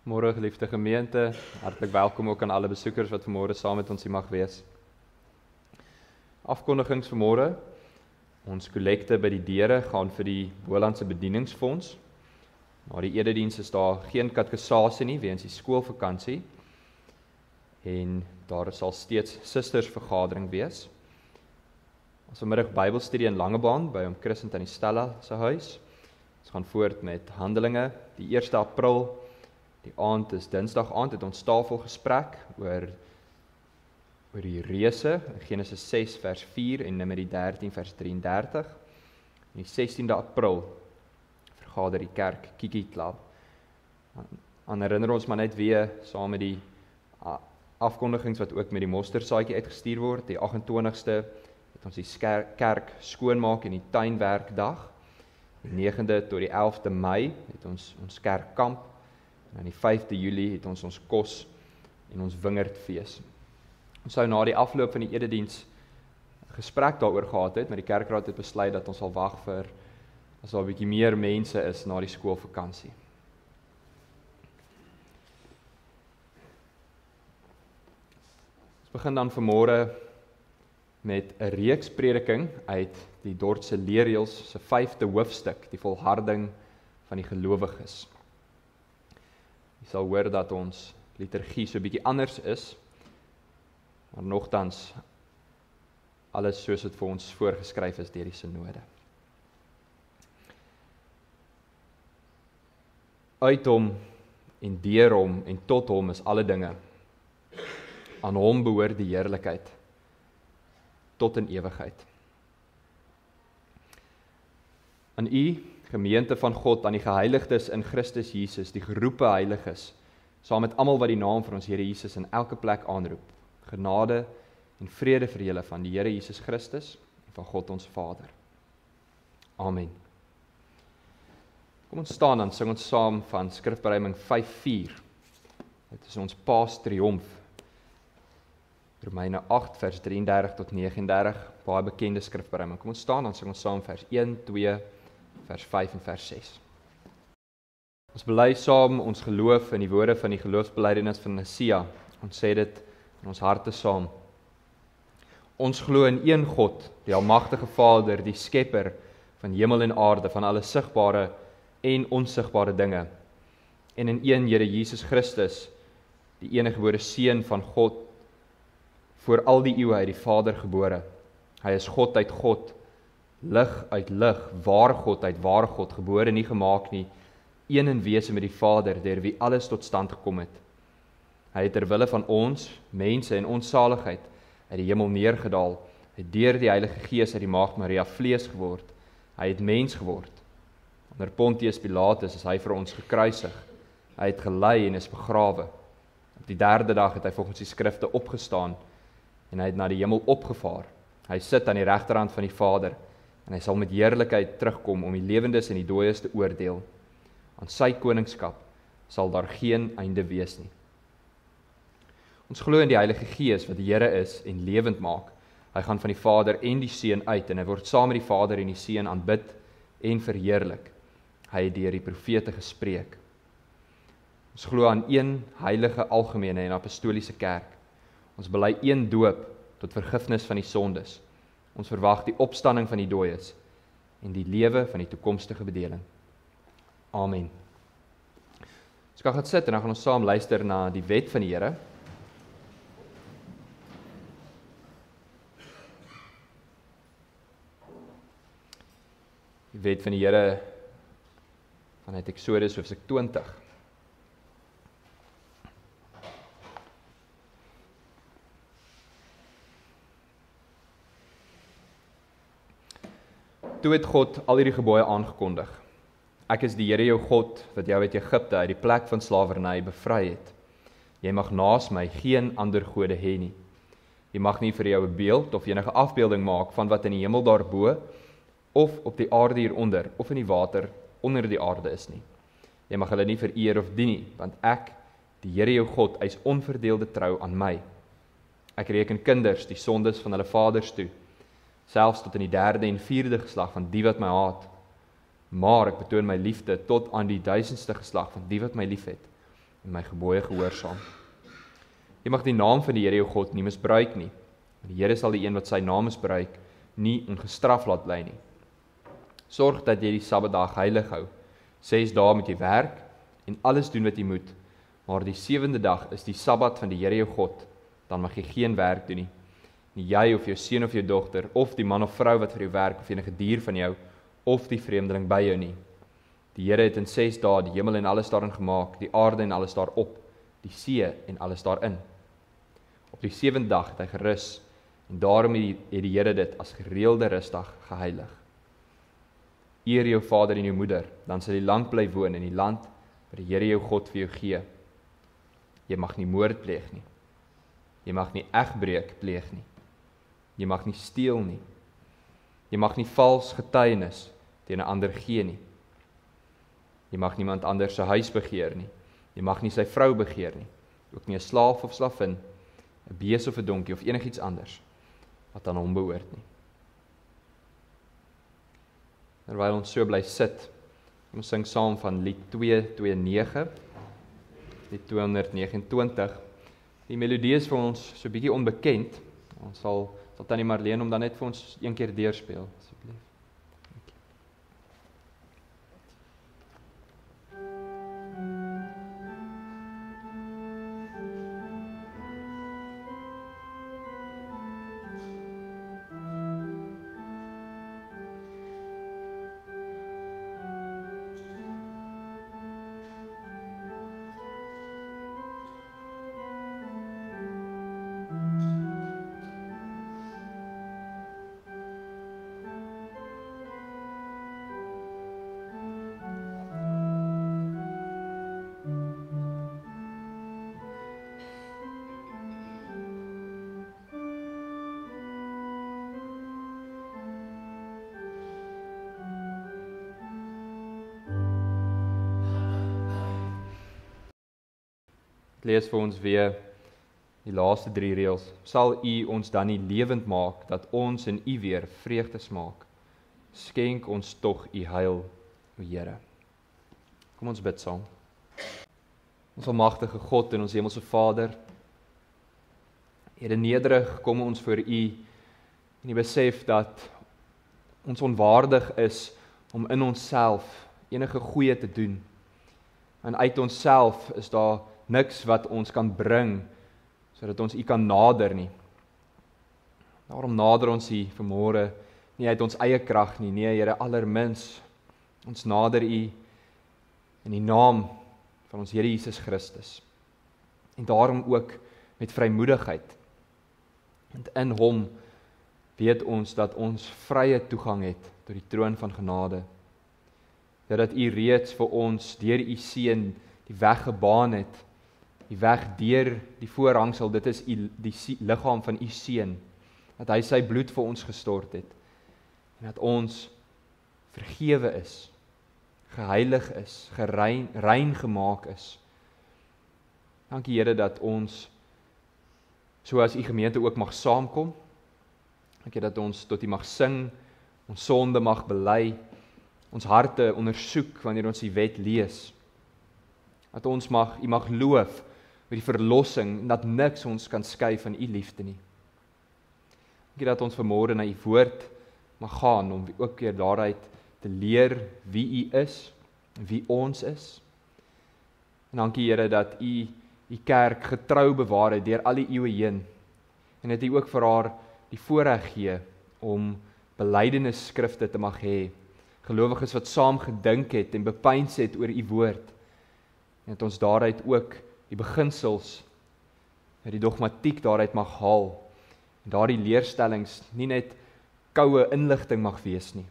Môre geliefde gemeente, hartlik welkom ook aan alle besoekers wat vanmôre saam met ons hier mag wees. Afkondigings vanmôre. Ons kollekte by die deure gaan vir die Bolandse Bedieningsfonds. Na die erediens is daar geen katekisasie nie weens die skoolvakansie en daar sal steeds sistersvergadering wees. Ons vanmiddag Bybelstudie in Langebaan by oom Chris en tannie Stella se huis. Ons gaan voort met Handelinge, die 1 April. Die aand is Dinsdag aand, het ons tafelgesprek oor die reëse, Genesis 6 vers 4 en Numeri 13 vers 33. En die 16de April vergader die kerk Kiki Club. Dan herinner ons maar net weer saam met die afkondigings wat ook met die mostersaadjie uitgestuur word. Die 28ste het ons die kerk skoonmaak en die tuinwerkdag. Die 9de tot die 11de Mei het ons kerkkamp. En die 5de Julie het ons kos en ons wingerdfees. Ons sou na die afloop van die erediens gesprek daaroor gehad het, maar die kerkraad het besluit dat ons sal wag vir as daar 'n bietjie meer mense is na die skoolvakansie. Ons begin dan vanmôre met 'n reeks prediking uit die Dordtse leerreëls se 5de hoofstuk, die volharding van die gelowiges. Jy sal hoor dat ons liturgie so 'n bietjie anders is, maar nogtans alles soos dit vir ons voorgeskryf is deur die synode. Uit hom en deur hom en tot hom is alle dinge. Aan hom behoort die heerlikheid tot in ewigheid. Aan u, gemeente van God, aan die geheiligdes in Christus Jesus, die geroepe heiliges, saam met almal wat die naam van ons Here Jesus in elke plek aanroep, genade en vrede vir julle van die Here Jesus Christus en van God ons Vader. Amen. Kom ons staan dan, sing ons saam van Skrifberuiming 5:4. Dit is ons Paastriomf. Romeine 8 vers 33 tot 39, baie bekende skrifberuiming. Kom ons staan dan, sing ons saam vers 1, 2, vers 5 en vers 6. Ons bely saam ons geloof in die woorde van die geloofsbelijdenis van Nicea. Ons sê dit in ons harte saam. Ons glo in een God, die almagtige Vader, die skepper van hemel en aarde, van alle sigbare en onsigbare dinge. En in een Here Jesus Christus, die eniggebore Seun van God, voor al die eeue uit die Vader gebore. Hy is God uit God, lig uit lig, waar God uit waar God, gebore nie gemaak nie, een in wese met die Vader, deur wie alles tot stand gekom het. Hy het ter wille van ons, mense en ons saligheid, uit die hemel neergedaal, het deur die Heilige Gees uit die Maagd Maria vlees geword, hy het mens geword. Onder Pontius Pilatus is hy vir ons gekruisig, hy het gelei en is begrawe. Op die 3de dag het hy volgens die skrifte opgestaan, en hy het na die hemel opgevaar. Hy sit aan die regterhand van die Vader, en hy sal met heerlikheid terugkom om die lewendes en die dooies te oordeel. Aan sy koningskap sal daar geen einde wees nie. Ons glo in die Heilige Gees wat die Here is en lewend maak. Hy gaan van die Vader en die Seun uit, en hy word saam met die Vader en die Seun aanbid en verheerlik. Hy het deur die profete gespreek. Ons glo aan een heilige, algemene en apostoliese kerk. Ons bely een doop tot vergifnis van die sondes. Ons verwag die opstanding van die dooies en die lewe van die toekomstige bedeling. Amen. Ons kan gaan sit en dan gaan ons saam luister na die wet van die Here. Die wet van die Here vanuit Eksodus hoofstuk 20. Toe het God al hierdie gebooie aangekondig. Ek is die Here jou God, wat jou uit Egipte, uit die plek van slawerny bevry het. Jy mag naas my geen ander gode hê nie. Jy mag nie vir jou 'n beeld of enige afbeelding maak van wat in die hemel daarbo, of op die aarde hieronder, of in die water onder die aarde is nie. Jy mag hulle nie vereer of dien nie, want ek, die Here jou God, eis onverdeelde trou aan my. Ek reken kinders die sondes van hulle vaders toe, selfs tot in die 3de en 4de geslag van die wat my haat. Maar ek betoon my liefde tot aan die 1000ste geslag van die wat my liefhet, en my gebooie gehoorsaam. Jy mag die naam van die Here jou God nie misbruik nie. Die Here sal die een wat sy naam misbruik, nie ongestraf laat bly nie. Sorg dat jy die Sabbatdag heilig hou. 6 dae moet jy werk en alles doen wat jy moet, maar die 7de dag is die Sabbat van die Here jou God, dan mag jy geen werk doen nie. Nie jy of jou seun of jou dogter, of die man of vrou wat vir jou werk, of enige dier van jou, of die vreemdeling by jou nie. Die Here het in 6 dae die hemel en alles daarin gemaak, die aarde en alles daarop, die see en alles daarin. Op die 7de dag het hy gerus, en daarom het die Here dit as gereelde rusdag geheilig. Eer jou vader en jou moeder, dan sal jy lank bly woon in die land wat die Here jou God vir jou gee. Jy mag nie moord pleeg nie. Jy mag nie egbreek pleeg nie. Jy mag nie steel nie. Jy mag nie vals getuienis teen 'n ander gee nie. Jy mag niemand anders se huis begeer nie. Jy mag nie sy vrou begeer nie. Ook nie 'n slaaf of slavin, 'n bees of 'n donkie of enigiets anders wat aan hom behoort nie. Terwyl ons so bly sit, ons sing saam van lied 229, lied 229. Die melodie is vir ons so 'n bietjie onbekend. Ons sal Tannie Marlene om dan net vir ons een keer deurspeel, asseblief. Lees vir ons weer die laaste 3 reëls. Sal U ons dan nie lewend maak, dat ons in U weer vreugde smaak? Skenk ons tog U heil, o Here. Kom ons bid saam. Ons almagtige God en ons hemelse Vader, Here, nederig kom ons voor U en die besef dat ons onwaardig is om in onsself enige goeie te doen. En uit onsself is daar niks wat ons kan bring, sodat ons U kan nader nie. Daarom nader ons U vanmôre, nie uit ons eie krag nie, nee Here, allermins, ons nader U in die naam van ons Here Jesus Christus. En daarom ook met vrymoedigheid. Want in Hom weet ons dat ons vrye toegang het tot die troon van genade. Dat U reeds vir ons deur U Seun die weg gebaan het, die weg deur die voorhangsel, dit is die liggaam van U Seun, dat hy sy bloed vir ons gestort het, en dat ons vergewe is, geheilig is, rein gemaak is. Dankie Here dat ons, soos U gemeente ook mag saamkom, dankie dat ons tot U mag sing, ons sonde mag bely, ons harte ondersoek wanneer ons die wet lees, dat ons U mag loof oor die verlossing, en dat niks ons kan skei van U liefde nie. Dankie dat ons vanmôre na U woord mag gaan, om ook weer daaruit te leer wie U is, en wie ons is. En dankie Here dat U kerk getrou bewaar het deur al die eeue heen, en dat U ook vir haar die voorreg gee om belydenisskrifte te mag hê, gelowiges wat saam gedink het en bepeins het oor U woord, en dat ons daaruit ook die beginsels, die dogmatiek daaruit mag haal, en daardie leerstellings nie net koue inligting mag wees nie,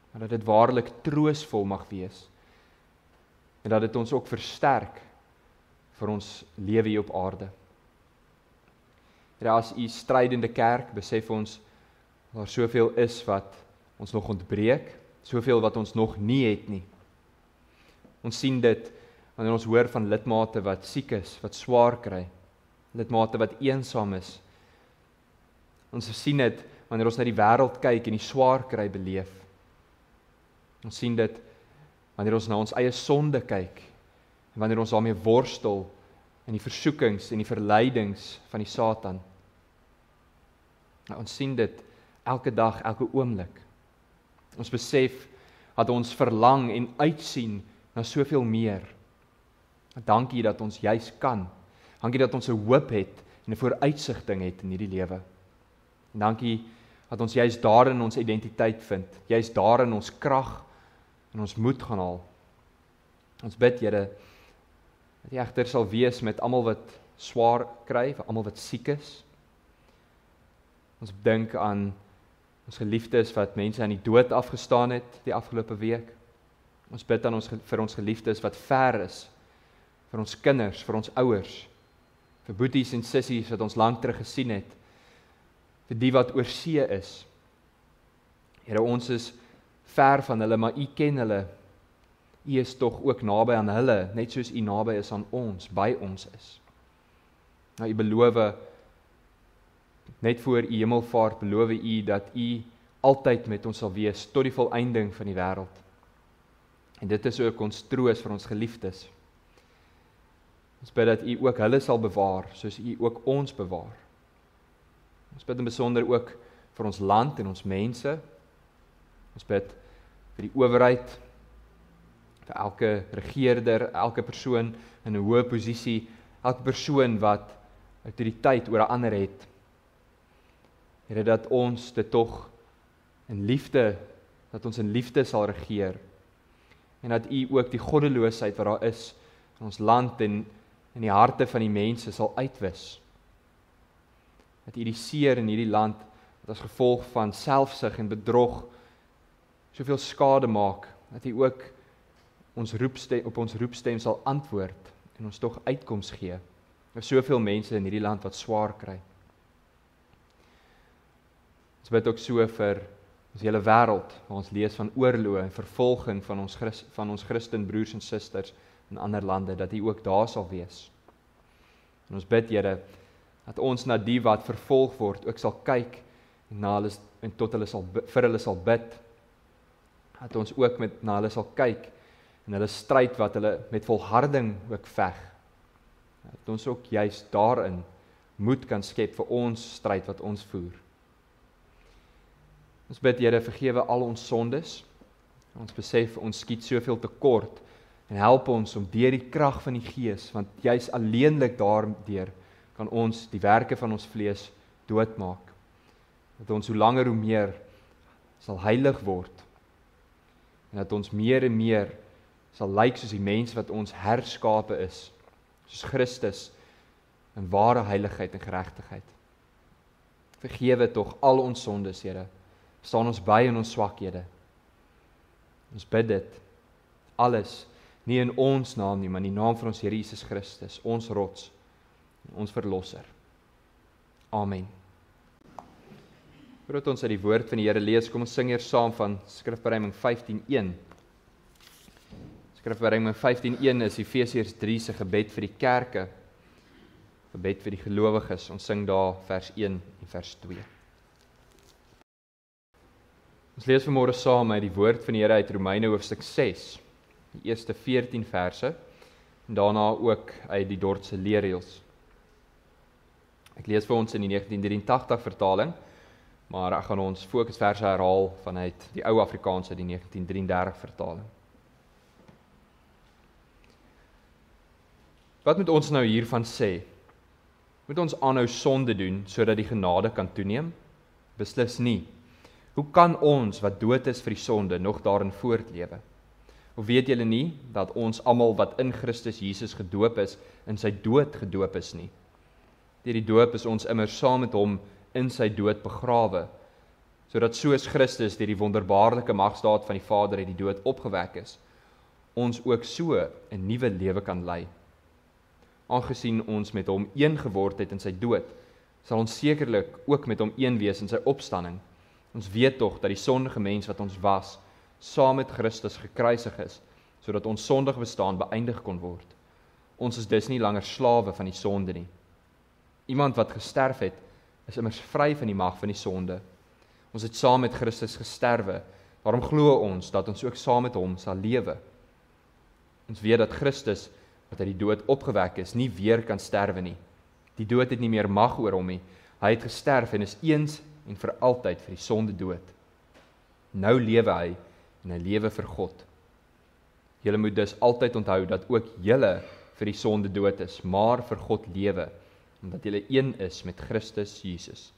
maar dat dit waarlik troosvol mag wees, en dat dit ons ook versterk vir ons lewe hier op aarde. As U strydende kerk, besef ons, daar soveel is wat ons nog ontbreek, soveel wat ons nog nie het nie. Ons sien dit wanneer ons hoor van lidmate wat siek is, wat swaar kry, lidmate wat eensaam is. Ons sien dit wanneer ons na die wêreld kyk en die swaar kry beleef. Ons sien dit wanneer ons na ons eie sonde kyk en wanneer ons daarmee worstel in die versoekings en die verleidings van die Satan. Nou, ons sien dit elke dag, elke oomblik. Ons besef dat ons verlang en uitsien na soveel meer. Dankie dat ons juis kan. Dankie dat ons 'n hoop het en 'n vooruitsigting het in hierdie lewe. En dankie dat ons juis daarin ons identiteit vind, juis daarin ons krag en ons moed gaan haal. Ons bid, Here, dat U egter sal wees met almal wat swaar kry, almal wat siek is. Ons dink aan ons geliefdes wat mense aan die dood afgestaan het die afgelope week. Ons bid aan vir ons geliefdes wat ver is, vir ons kinders, vir ons ouers, vir boeties en sissies wat ons lank terug gesien het, vir die wat oor see is. Here, ons is ver van hulle, maar U ken hulle. U is tog ook naby aan hulle, net soos U naby is aan ons, by ons is. Nou, U beloof, net voor U hemelvaart beloof U dat U altyd met ons sal wees, tot die volëinding van die wêreld. En dit is ook ons troos vir ons geliefdes. Ons bid dat U ook hulle sal bewaar, soos U ook ons bewaar. Ons bid in besonder ook vir ons land en ons mense. Ons bid vir die owerheid, vir elke regeerder, elke persoon in 'n hoë posisie, elke persoon wat autoriteit oor 'n ander het. Here, dat ons dit tog in liefde, dat ons in liefde sal regeer, en dat U ook die goddeloosheid wat daar is in ons land en in die harte van die mense sal uitwis. Dat U die seer in hierdie land, wat as gevolg van selfsug en bedrog soveel skade maak, dat U ook op ons roepstem sal antwoord en ons tog uitkoms gee. Er is soveel mense in hierdie land wat swaar kry. Ons bid ook so vir ons hele wêreld, waar ons lees van oorloë en vervolging van ons Christen broers en susters in ander lande, dat U ook daar sal wees. En ons bid, Here, dat ons na die wat vervolg word ook sal kyk en na hulle en vir hulle sal bid. Dat ons ook na hulle sal kyk en hulle stryd wat hulle met volharding ook veg. Dat ons ook juis daarin moed kan skep vir ons stryd wat ons voer. Ons bid, Here, vergewe al ons sondes. Ons besef ons skiet soveel tekort en help ons om deur die krag van die Gees, want juis alleenlik daardeur kan ons die werke van ons vlees doodmaak. Dat ons hoe langer hoe meer sal heilig word en dat ons meer en meer sal lyk soos die mens wat ons herskape is, soos Christus in ware heiligheid en geregtigheid. Vergewe tog al ons sondes, Here. Staan ons by in ons swakhede. Ons bid dit alles nie in ons naam nie, maar in die naam van ons Here Jesus Christus, ons rots en ons verlosser. Amen. Voordat ons uit die woord van die Here lees, kom ons sing eers saam van Skrifberuiming 15:1. Skrifberuiming 15:1 is Efesiërs 3 se gebed vir die kerke, gebed vir die gelowiges. Ons sing daar vers 1 en vers 2. Ons lees vanmôre saam uit die woord van die Here uit Romeine hoofstuk 6, die eerste 14 verse, en daarna ook uit die Dordtse leerreëls. Ek lees vir ons in die 1983 vertaling, maar ek gaan ons fokusverse herhaal vanuit die ou Afrikaanse, die 1933 vertaling. Wat moet ons nou hiervan sê? Moet ons aanhou sonde doen, sodat die genade kan toeneem? Beslis nie. Hoe kan ons, wat dood is vir die sonde, nog daarin voortlewe? Of weet julle nie, dat ons almal wat in Christus Jesus gedoop is, in sy dood gedoop is nie? Deur die doop is ons immer saam met hom in sy dood begrawe, sodat soos Christus deur die wonderbaarlike magsdaad van die Vader uit die dood opgewek is, ons ook so 'n nuwe lewe kan lei. Aangesien ons met hom een geword het in sy dood, sal ons sekerlik ook met hom een wees in sy opstanding. Ons weet tog dat die sondige mens wat ons was, saam met Christus gekruisig is, sodat ons sondige bestaan beëindig kon word. Ons is dus nie langer slawe van die sonde nie. Iemand wat gesterf het, is immers vry van die mag van die sonde. Ons het saam met Christus gesterwe, daarom glo ons dat ons ook saam met hom sal lewe. Ons weet dat Christus wat uit die dood opgewek is, nie weer kan sterwe nie. Die dood het nie meer mag oor hom nie. Hy het gesterf en is eens en vir altyd vir die sonde dood. Nou lewe hy en hy lewe vir God. Julle moet dus altyd onthou dat ook julle vir die sonde dood is, maar vir God lewe, omdat julle een is met Christus Jesus.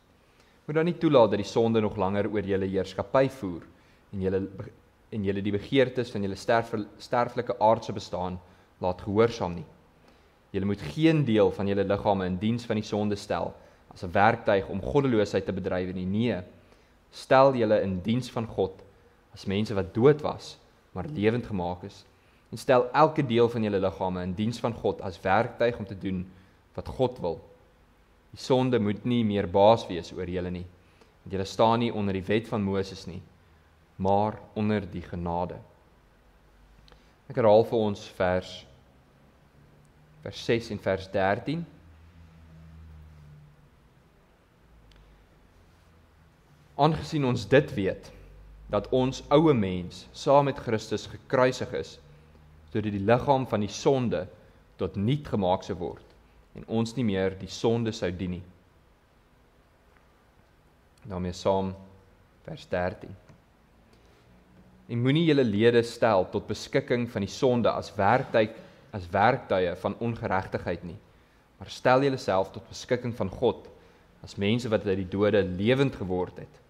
Moet dan nie toelaat dat die sonde nog langer oor julle heerskappy voer en julle die begeertes van julle sterflike aardse bestaan laat gehoorsaam nie. Julle moet geen deel van julle liggame in diens van die sonde stel as 'n werktuig om goddeloosheid te bedryf nie. Nee, stel julle in diens van God as mense wat dood was, maar lewend gemaak is. En stel elke deel van julle liggame in diens van God as werktuig om te doen wat God wil. Die sonde moet nie meer baas wees oor julle nie, want julle staan nie onder die wet van Moses nie, maar onder die genade. Ek herhaal vir ons vers 6 en vers 13. Aangesien ons dit weet, dat ons ouë mens saam met Christus gekruisig is, sodat die liggaam van die sonde tot niet gemaak sou word, en ons nie meer die sonde sou dien nie. Daarmee saam vers 13. En moenie julle lede stel tot beskikking van die sonde as werktuie van ongeregtigheid nie, maar stel julle self tot beskikking van God as mense wat uit die dode lewend geword het,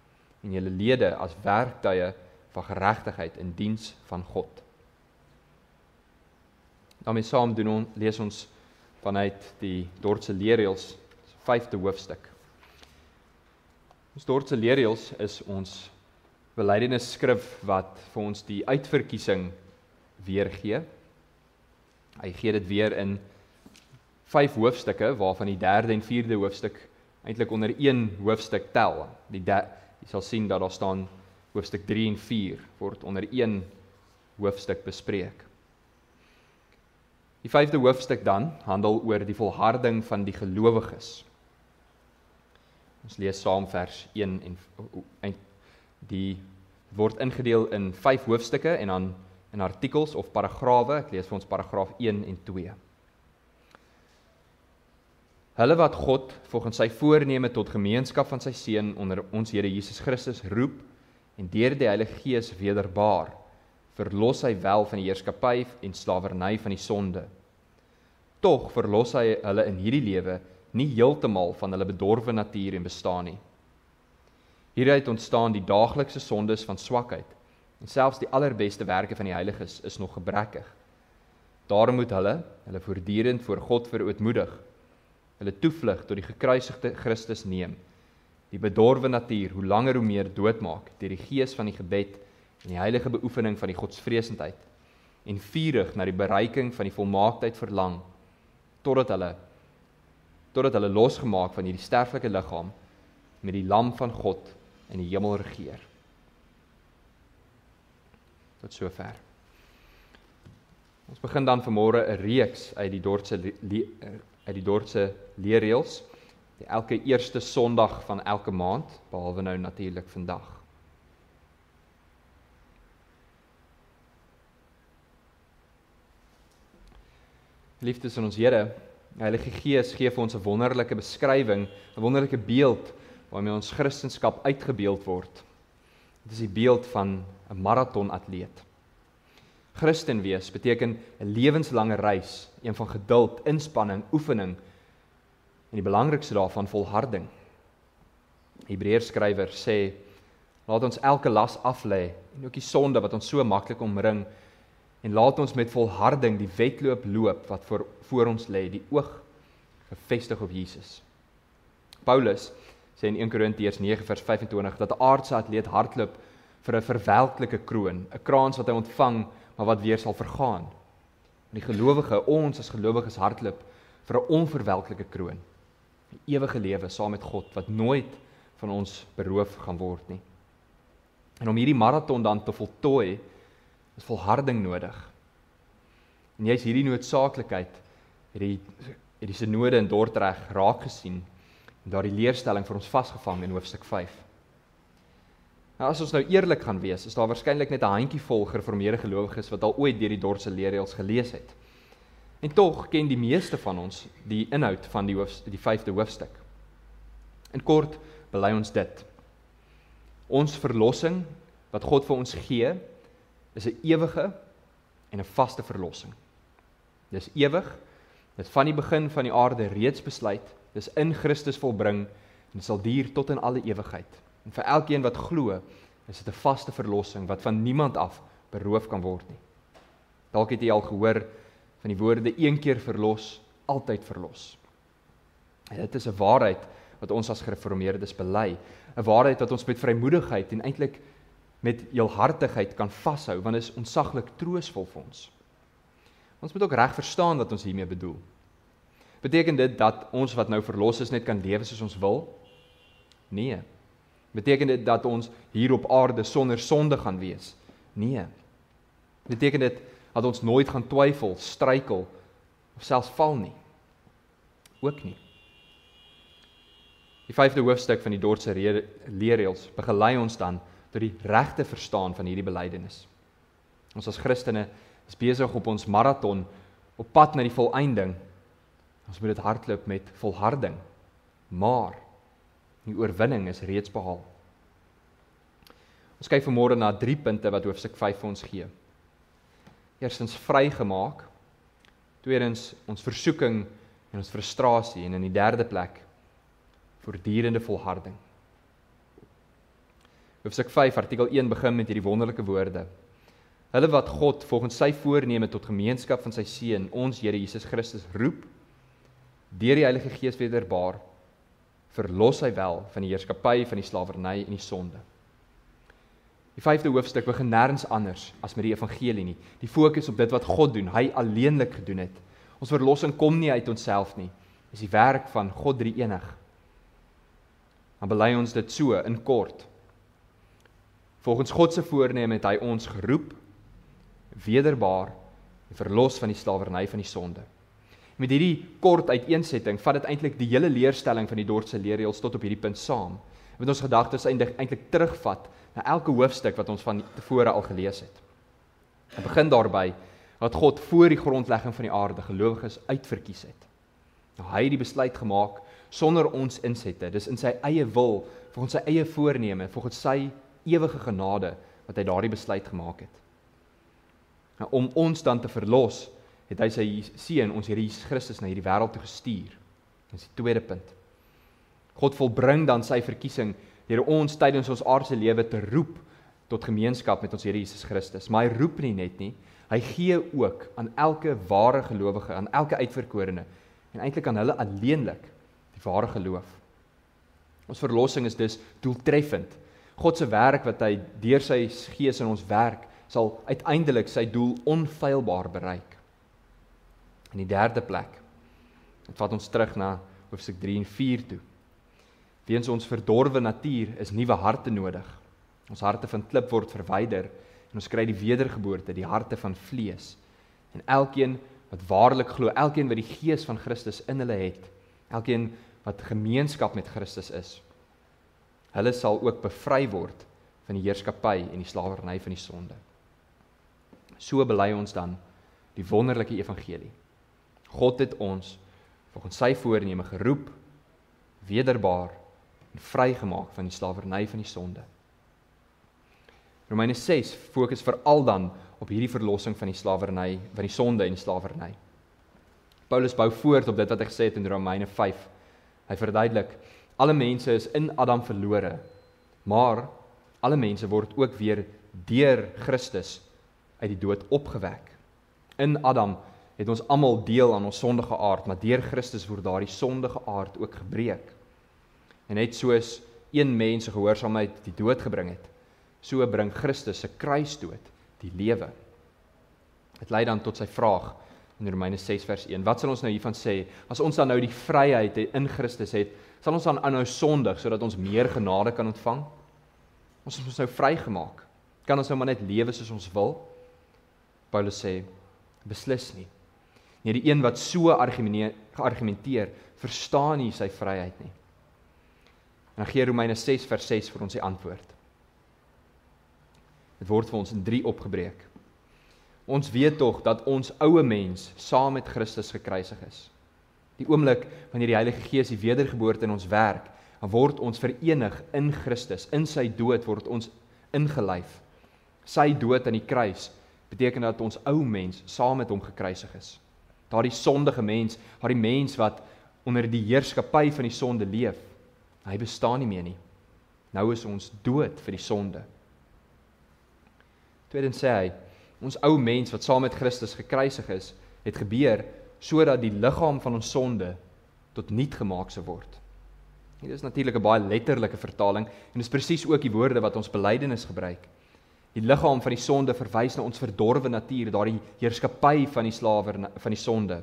en julle lede as werktuie van geregtigheid in diens van God. Daarmee saam lees ons vanuit die Dordtse leerreëls, 5de hoofstuk. Ons Dordtse leerreëls is ons belydenisskrif wat vir ons die uitverkiesing weergee. Hy gee dit weer in 5 hoofstukke, waarvan die 3de en 4de hoofstuk eintlik onder een hoofstuk tel. Jy sal sien dat daar staan hoofstuk 3 en 4 word onder een hoofstuk bespreek. Die 5de hoofstuk dan handel oor die volharding van die gelowiges. Ons lees saam vers 1 en die word ingedeel in 5 hoofstukke en dan in artikels of paragrawe. Ek lees vir ons paragraaf 1 en 2. Hulle wat God volgens sy voorneme tot gemeenskap van sy Seun onder ons Here Jesus Christus roep en deur die Heilige Gees wederbaar, verlos hy wel van die heerskappy en slawerny van die sonde. Tog verlos hy hulle in hierdie lewe nie heeltemal van hulle bedorwe natuur en bestaan nie. Hieruit ontstaan die daaglikse sondes van swakheid, en selfs die allerbeste werke van die heiliges is nog gebrekkig. Daarom moet hulle voortdurend voor God verootmoedig, hulle toevlug tot die gekruisigde Christus neem, die bedorwe natuur hoe langer hoe meer doodmaak, deur die gees van die gebed en die heilige beoefening van die godsvreesendheid, en vurig na die bereiking van die volmaaktheid verlang, totdat hulle losgemaak van hierdie sterflike liggaam, met die lam van God in die hemel regeer. Tot sover. Ons begin dan vanmôre 'n reeks uit die Dordtse leerreëls, elke eerste Sondag van elke maand, behalwe nou natuurlik vandag. Liefdes in ons Here, die Heilige Gees gee vir ons 'n wonderlike beskrywing, 'n wonderlike beeld waarmee ons Christendom uitgebeeld word. Dit is die beeld van 'n marathonatleet. Christen wees beteken 'n lewenslange reis, een van geduld, inspanning, oefening en die belangrikste daarvan volharding. Die Hebreërskrywer sê, laat ons elke las aflê en ook die sonde wat ons so maklik omring en laat ons met volharding die wedloop loop wat voor ons lê, die oog gefestig op Jesus. Paulus sê in 1 Korintiërs 9 vers 25 dat 'n aardse atleet hardloop vir 'n verwelklike kroon, 'n krans wat hy ontvang, maar wat weer sal vergaan. Die gelowige, ons as gelowiges hardloop vir 'n onverwelklike kroon, 'n ewige lewe saam met God wat nooit van ons beroof gaan word nie. En om hierdie marathon dan te voltooi, is volharding nodig. En juist hierdie noodsaaklikheid het die synode in Dordrecht raak gesien en daardie leerstelling vir ons vasgevang in hoofstuk 5. Nou, as ons nou eerlik gaan wees, is daar waarskynlik net 'n handjievol gereformeerde gelowiges wat al ooit deur die Dordtse leerreëls gelees het. En tog ken die meeste van ons die inhoud van die 5de hoofstuk. In kort bely ons dit. Ons verlossing wat God vir ons gee, is 'n ewige en 'n vaste verlossing. Dis ewig, dit van die begin van die aarde reeds besluit, dis in Christus volbring en sal duur tot in alle ewigheid. En vir elkeen wat glo, is dit 'n vaste verlossing wat van niemand af beroof kan word nie. Dalk het jy al gehoor van die woorde een keer verlos, altyd verlos. En dit is 'n waarheid wat ons as gereformeerdes bely, 'n waarheid wat ons met vrymoedigheid en eintlik met heelhartigheid kan vashou, want dit is ontsaglik troosvol vir ons. Ons moet ook reg verstaan wat ons hiermee bedoel. Beteken dit dat ons wat nou verlos is net kan lewe soos ons wil? Nee. Beteken dit dat ons hier op aarde sonder sonde gaan wees? Nee. Beteken dit dat ons nooit gaan twyfel, struikel of selfs val nie? Ook nie. Die 5de hoofstuk van die Dordtse leerreëls begelei ons dan tot die regte verstaan van hierdie belydenis. Ons as Christene is besig op ons marathon, op pad na die volëinding. Ons moet dit hardloop met volharding, maar die oorwinning is reeds behaal. Ons kyk vanmôre na 3 punte wat hoofstuk 5 vir ons gee. Eerstens vrygemaak, tweedens ons versoeking en ons frustrasie, en in die derde plek voortdurende volharding. Hoofstuk 5, artikel 1 begin met hierdie wonderlike woorde. Hulle wat God volgens sy voorneme tot gemeenskap van sy Seun, ons Here Jesus Christus roep, deur die Heilige Gees wederbaar, verlos hy wel van die heerskappy van die slawerny en die sonde. Die 5de hoofstuk begin nêrens anders as met die evangelie nie. Die fokus op dit wat God doen, hy alleenlik gedoen het. Ons verlossing kom nie uit onsself nie, dis die werk van God drie-enig. Dan bely ons dit so in kort. Volgens God se voorneme het hy ons geroep, wederbaar en verlos van die slawerny van die sonde. Met hierdie kort uiteensetting vat dit eintlik die hele leerstelling van die Dordtse leerreëls tot op hierdie punt saam. Met ons gedagtes eintlik terugvat na elke hoofstuk wat ons van tevore al gelees het. Dit begin daarby dat God voor die grondlegging van die aarde gelowiges uitverkies het. Nou, hy het die besluit gemaak sonder ons insette, dis in sy eie wil, volgens sy eie voorneme, volgens sy ewige genade wat hy daardie besluit gemaak het. Nou, om ons dan te verlos, het hy sy Seun, ons Here Jesus Christus, na hierdie wêreld toe gestuur. Dis die tweede punt. God volbring dan sy verkiesing deur ons tydens ons aardse lewe te roep tot gemeenskap met ons Here Jesus Christus. Maar hy roep nie net nie, hy gee ook aan elke ware gelowige, aan elke uitverkorene en eintlik aan hulle alleenlik die ware geloof. Ons verlossing is dus doeltreffend. God se werk wat hy deur sy Gees in ons werk, sal uiteindelik sy doel onfeilbaar bereik. In die derde plek, dit vat ons terug na hoofstuk 3 en 4 toe. Weens ons verdorwe natuur is nuwe harte nodig. Ons harte van klip word verwyder en ons kry die wedergeboorte, die harte van vlees. En elkeen wat waarlik glo, elkeen wat die Gees van Christus in hulle het, elkeen wat gemeenskap met Christus is, hulle sal ook bevry word van die heerskappy en die slawerny van die sonde. So bely ons dan die wonderlike evangelie. God het ons volgens sy voorneme geroep, wederbaar en vrygemaak van die slawerny van die sonde. Romeine 6 fokus veral dan op hierdie verlossing van die slawerny, van die sonde en die slawerny. Paulus bou voort op dit wat hy gesê het in Romeine 5. Hy verduidelik, alle mense is in Adam verlore, maar alle mense word ook weer deur Christus uit die dood opgewek. In Adam het ons almal deel aan ons sondige aard, maar deur Christus word daardie sondige aard ook gebreek. En net soos een mens se gehoorsaamheid die dood gebring het, so bring Christus se kruisdood die lewe. Dit lei dan tot sy vraag in Romeine 6 vers 1. Wat sal ons nou hiervan sê? As ons dan nou die vryheid in Christus het, sal ons dan aanhou sondig sodat ons meer genade kan ontvang? Ons is nou vrygemaak. Kan ons nou maar net lewe soos ons wil? Paulus sê, beslis nie. Nee, die een wat so geargumenteer, verstaan nie sy vryheid nie. En dan gee Romeine 6 vers 6 vir ons die antwoord. Dit word vir ons in 3 opgebreek. Ons weet tog dat ons oue mens saam met Christus gekruisig is. Die oomblik wanneer die Heilige Gees die wedergeboorte in ons werk, dan word ons verenig in Christus. In sy dood word ons ingelyf. Sy dood aan die kruis beteken dat ons ou mens saam met hom gekruisig is. Daardie sondige mens, daardie mens wat onder die heerskappy van die sonde leef, hy bestaan nie meer nie. Nou is ons dood vir die sonde. Tweedens sê hy, ons ou mens wat saam met Christus gekruisig is, het gebeur sodat die liggaam van ons sonde tot niet gemaak sou word. Dit is natuurlik 'n baie letterlike vertaling en dis presies ook die woorde wat ons belydenis gebruik. Die liggaam van die sonde verwys na ons verdorwe natuur, daardie heerskappy van die slawe van die sonde.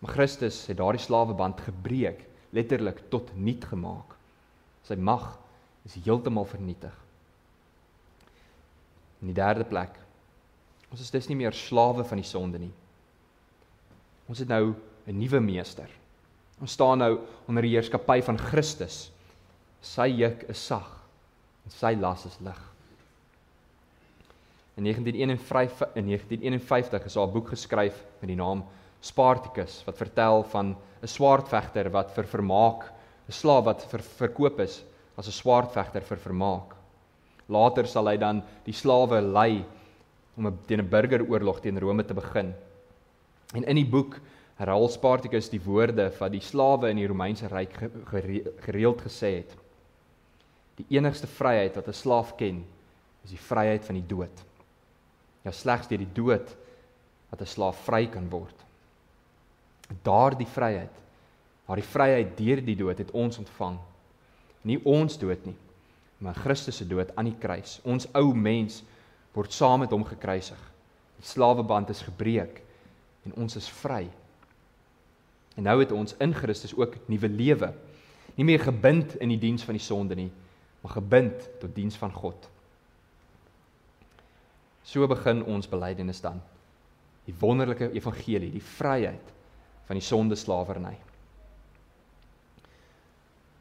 Maar Christus het daardie slaweband gebreek, letterlik tot niet gemaak. Sy mag is heeltemal vernietig. In die derde plek, ons is dus nie meer slawe van die sonde nie. Ons het nou 'n nuwe meester. Ons staan nou onder die heerskappy van Christus. Sy juk is sag en sy las is lig. In 1951 is daar 'n boek geskryf met die naam Spartacus, wat vertel van 'n swaardvegter wat vir vermaak, 'n slaaf wat verkoop is as 'n swaardvegter vir vermaak. Later sal hy dan die slawe lei om teen 'n burgeroorlog teen Rome te begin. En in die boek herhaal Spartacus die woorde wat die slawe in die Romeinse ryk gereeld gesê het. Die enigste vryheid wat 'n slaaf ken, is die vryheid van die dood. Ja, slegs deur die dood wat 'n slaaf vry kan word. Daardie vryheid deur die dood het ons ontvang. Nie ons dood nie, maar Christus se dood aan die kruis. Ons ou mens word saam met hom gekruisig. Die slaweband is gebreek en ons is vry. En nou het ons in Christus ook nuwe lewe. Nie meer gebind in die diens van die sonde nie, maar gebind tot diens van God. So begin ons belydenis dan. Die wonderlike evangelie, die vryheid van die sondeslawerny.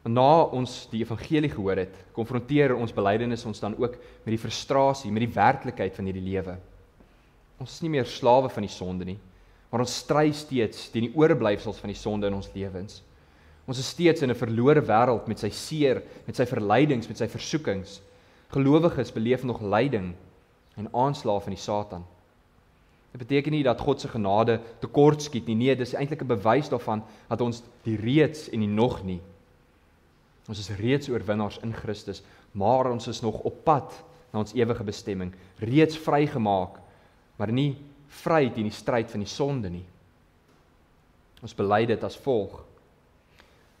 Na ons die evangelie gehoor het, konfronteer ons belydenis ons dan ook met die frustrasie, met die werklikheid van hierdie lewe. Ons is nie meer slawe van die sonde nie, maar ons stry steeds teen die oorblyfsels van die sonde in ons lewens. Ons is steeds in 'n verlore wêreld met sy seer, met sy verleidings, met sy versoekings. Gelowiges beleef nog lyding en aanslae van die Satan. Dit beteken nie dat God se genade tekortskiet nie. Nee, dis eintlik 'n bewys daarvan dat ons die reeds en die nog nie. Ons is reeds oorwinnaars in Christus, maar ons is nog op pad na ons ewige bestemming, reeds vrygemaak, maar nie vry teen die stryd van die sonde nie. Ons bely dit as volg: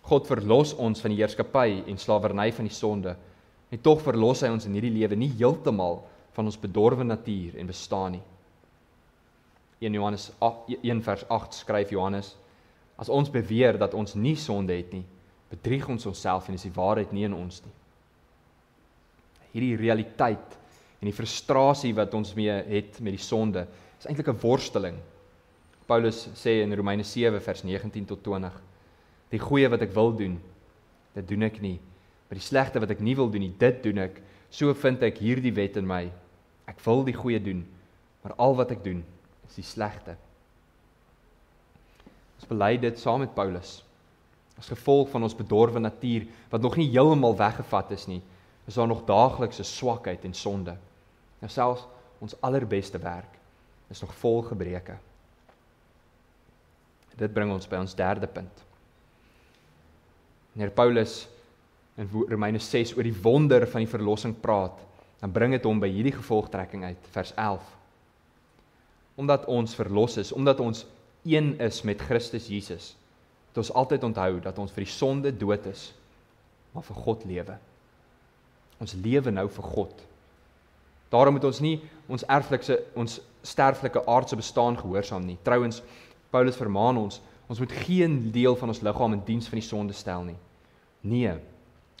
God verlos ons van die heerskappy en slawerny van die sonde, en tog verlos hy ons in hierdie lewe nie heeltemal van ons bedorwe natuur en bestaan nie. 1 Johannes 1 vers 8 skryf Johannes: as ons beweer dat ons nie sonde het nie, bedrieg ons onsself en is die waarheid nie in ons nie. Hierdie realiteit en die frustrasie wat ons mee het met die sonde, is eintlik 'n worsteling. Paulus sê in Romeine 7 vers 19 tot 20: die goeie wat ek wil doen, dit doen ek nie, maar die slegte wat ek nie wil doen nie, dit doen ek. So vind ek hierdie wet in my: ek wil die goeie doen, maar al wat ek doen, is die slegte. Ons bely dit saam met Paulus. As gevolg van ons bedorwe natuur, wat nog nie heeltemal weggevat is nie, is daar nog daaglikse swakheid en sonde. En selfs ons allerbeste werk is nog vol gebreke. Dit bring ons by ons derde punt. Wanneer Paulus in Romeine 6 oor die wonder van die verlossing praat, dan bring dit hom by hierdie gevolgtrekking uit, vers 11. Omdat ons verlos is, omdat ons een is met Christus Jesus, het ons altyd onthou dat ons vir die sonde dood is, maar vir God lewe. Ons lewe nou vir God. Daarom moet ons nie ons sterflike aardse bestaan gehoorsaam nie. Trouwens, Paulus vermaan ons moet geen deel van ons liggaam in diens van die sonde stel nie. Nee,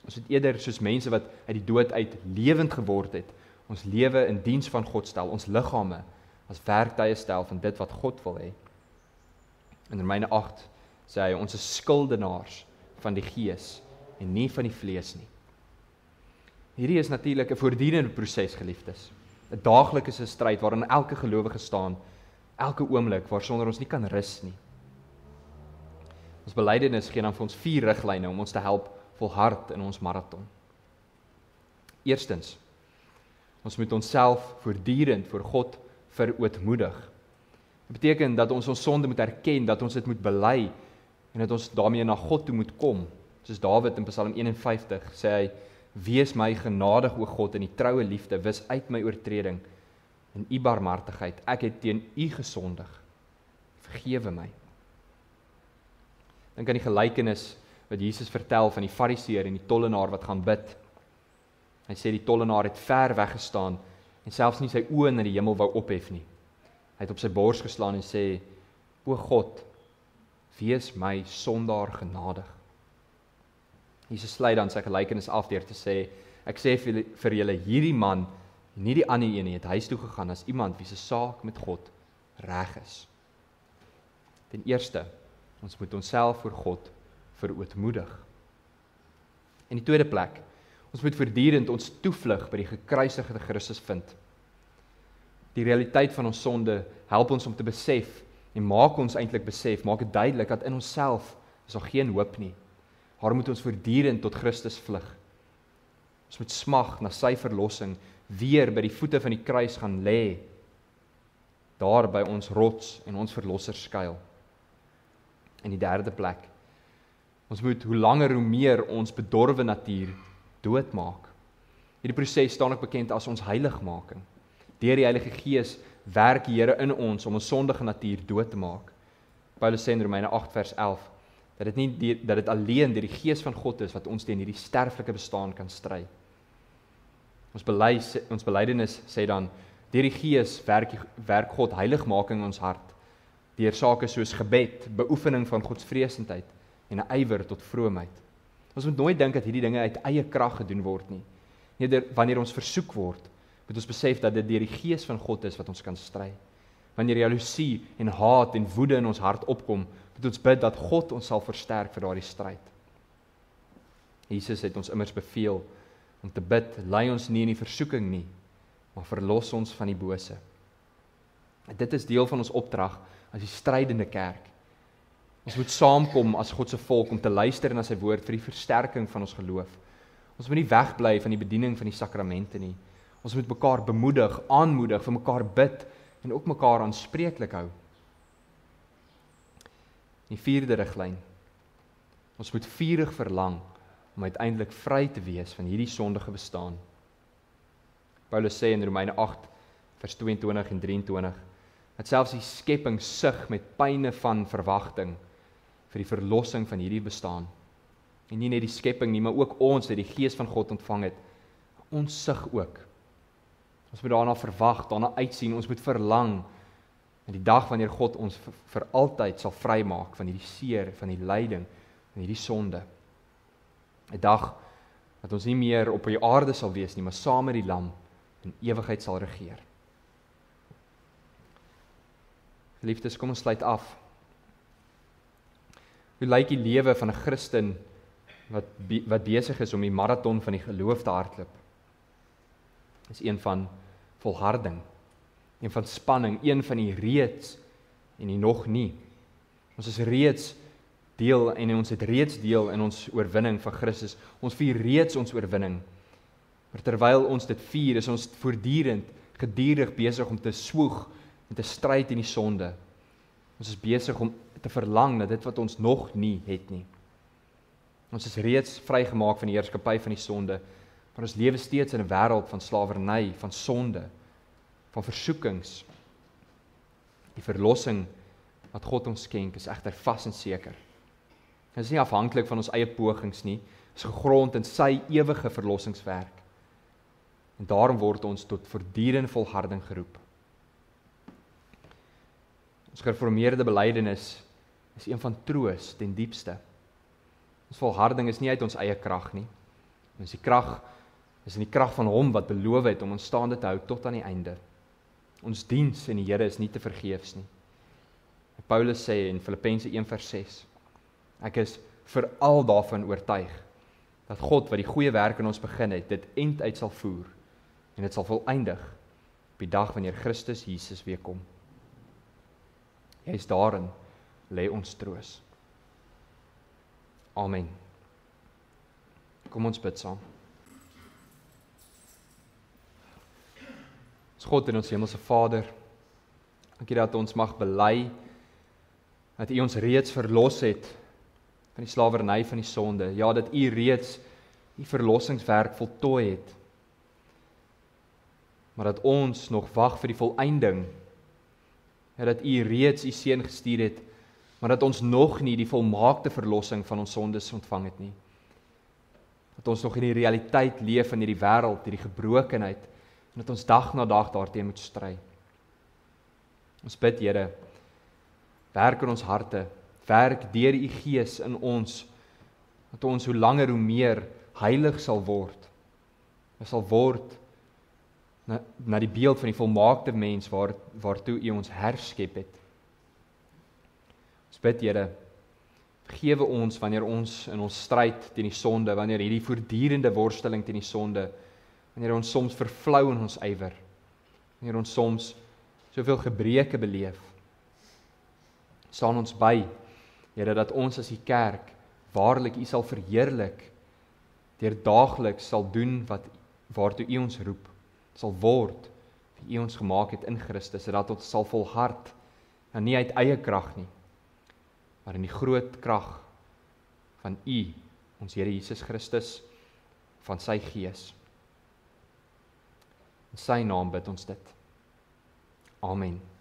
ons moet eerder soos mense wat uit die dood uit lewend geword het, ons lewe in diens van God stel, ons liggame as werktuie stel van dit wat God wil hê. In Romeine 8 sê hy, ons is skuldenaars van die gees en nie van die vlees nie. Hierdie is natuurlik 'n voortdurende proses, geliefdes. 'n daaglikse stryd waarin elke gelowige staan, elke oomblik waarsonder ons nie kan rus nie. Ons belydenis gee dan vir ons 4 riglyne om ons te help volhard in ons marathon. Eerstens, ons moet onsself voortdurend voor God verootmoedig. Dit beteken dat ons sonde moet erken, dat ons dit moet bely en dat ons daarmee na God toe moet kom. Soos Dawid in Psalm 51 sê hy, wees my genadig o God in die troue liefde, wis uit my oortreding en u barmhartigheid. Ek het teen u gesondig. Vergewe my. Dink aan die gelykenis wat Jesus vertel van die fariseer en die tollenaar wat gaan bid. Hy sê die tollenaar het ver weggestaan en selfs nie sy oë na die hemel wou ophef nie. Hy het op sy bors geslaan en sê, o God, wees my sondaar genadig. Jesus sluit dan sy gelykenis af deur te sê, ek sê vir julle, hierdie man, nie die ander een nie, het huis toe gegaan as iemand wie se saak met God reg is. Ten eerste, ons moet onsself voor God verootmoedig. In die tweede plek, ons moet voortdurend ons toevlug by die gekruisigde Christus vind. Die realiteit van ons sonde help ons om te besef en maak ons eintlik besef, maak dit duidelik dat in onsself is daar geen hoop nie. Daarom moet ons voortdurend tot Christus vlug. Ons moet smag na sy verlossing, weer by die voete van die kruis gaan lê, daar by ons rots en ons verlosser skuil. In die derde plek, ons moet hoe langer hoe meer ons bedorwe natuur doodmaak. Hierdie proses staan ook bekend as ons heiligmaking. Deur die Heilige Gees werk die Here in ons om ons sondige natuur dood te maak. Paulus sê in Romeine 8 vers 11, dat dit alleen deur die Gees van God is wat ons teen hierdie sterflike bestaan kan stry. Ons belydenis sê dan, deur die Gees werk God heiligmaking in ons hart, deur sake soos gebed, beoefening van godsvreesendheid en 'n ywer tot vroomheid. Ons moet nooit dink dat hierdie dinge uit eie krag gedoen word nie. Wanneer ons versoek word, moet ons besef dat dit deur die Gees van God is wat ons kan stry. Wanneer jaloesie en haat en woede in ons hart opkom, moet ons bid dat God ons sal versterk vir daardie stryd. Jesus het ons immers beveel om te bid, lei ons nie in die versoeking nie, maar verlos ons van die bose. Dit is deel van ons opdrag as die strydende kerk. Ons moet saamkom as God se volk om te luister na sy woord vir die versterking van ons geloof. Ons moet nie wegbly van die bediening van die sakramente nie. Ons moet mekaar bemoedig, aanmoedig, vir mekaar bid en ook mekaar aanspreeklik hou. Die vierde riglyn. Ons moet vurig verlang om uiteindelik vry te wees van hierdie sondige bestaan. Paulus sê in Romeine 8 vers 22 en 23 dat selfs die skepping sug met pyne van verwagting vir die verlossing van hierdie bestaan. En nie net die skepping nie, maar ook ons wat die Gees van God ontvang het. Ons sug ook. Ons moet daarna verwag, daarna uitsien, ons moet verlang in die dag wanneer God ons vir altyd sal vrymaak van hierdie seer, van die lyding, van hierdie sonde. 'n Dag dat ons nie meer op die aarde sal wees nie, maar saam met die Lam in ewigheid sal regeer. Geliefdes, kom ons sluit af. Hoe lyk die lewe van 'n Christen wat besig is om die marathon van die geloof te hardloop? Is een van volharding, een van spanning, een van die reeds en die nog nie. Ons is reeds deel en ons het reeds deel in ons oorwinning van Christus. Ons vier reeds ons oorwinning. Maar terwyl ons dit vier, is ons voortdurend, gedurig besig om te swoeg en te stry teen die sonde. Ons is besig om te verlang na dit wat ons nog nie het nie. Ons is reeds vrygemaak van die heerskappy van die sonde, maar ons lewe steeds in 'n wêreld van slawerny, van sonde, van versoekings. Die verlossing wat God ons skenk is egter vas en seker. Dit is nie afhanklik van ons eie pogings nie, is gegrond in sy ewige verlossingswerk. En daarom word ons tot voortdurende volharding geroep. Ons gereformeerde belydenis is een van troos ten diepste. Ons volharding is nie uit ons eie krag nie. Ons is in die krag van hom wat beloof het om ons staande te hou tot aan die einde. Ons diens in die Here is nie te vergeefs nie. Paulus sê in Filippense 1 vers 6, ek is veral daarvan oortuig, dat God wat die goeie werk in ons begin het, dit end uit sal voer, en dit sal voleindig, op die dag wanneer Christus Jesus weer kom. Juist daarin lê ons troos. Amen. Kom ons bid saam. Ons God en ons hemelse Vader, dankie dat ons mag bely dat U ons reeds verlos het van die slawerny van die sonde. Ja, dat U reeds U verlossingswerk voltooi het. Maar dat ons nog wag vir die volëinding. Ja, dat U reeds U seun gestuur het, maar dat ons nog nie die volmaakte verlossing van ons sondes ontvang het nie. Dat ons nog in die realiteit leef in hierdie wêreld, hierdie gebrokenheid, en dat ons dag na dag daarteen moet stry. Ons bid, Here, werk in ons harte, werk deur U Gees in ons, dat ons hoe langer hoe meer heilig sal word. Ons sal word na die beeld van die volmaakte mens waartoe U ons herskep het. Ons bid, Here, vergewe ons wanneer ons in ons stryd teen die sonde, wanneer hierdie voortdurende worsteling teen die sonde, wanneer ons soms vervlou in ons ywer, wanneer ons soms soveel gebreke beleef. Staan ons by, Here, dat ons as die kerk waarlik U sal verheerlik, deur daagliks sal doen waartoe U ons roep, sal word wie U ons gemaak het in Christus, sodat ons sal volhard, en nie uit eie krag nie, maar in die groot krag van U, ons Here Jesus Christus, van sy Gees. In sy naam bid ons dit. Amen.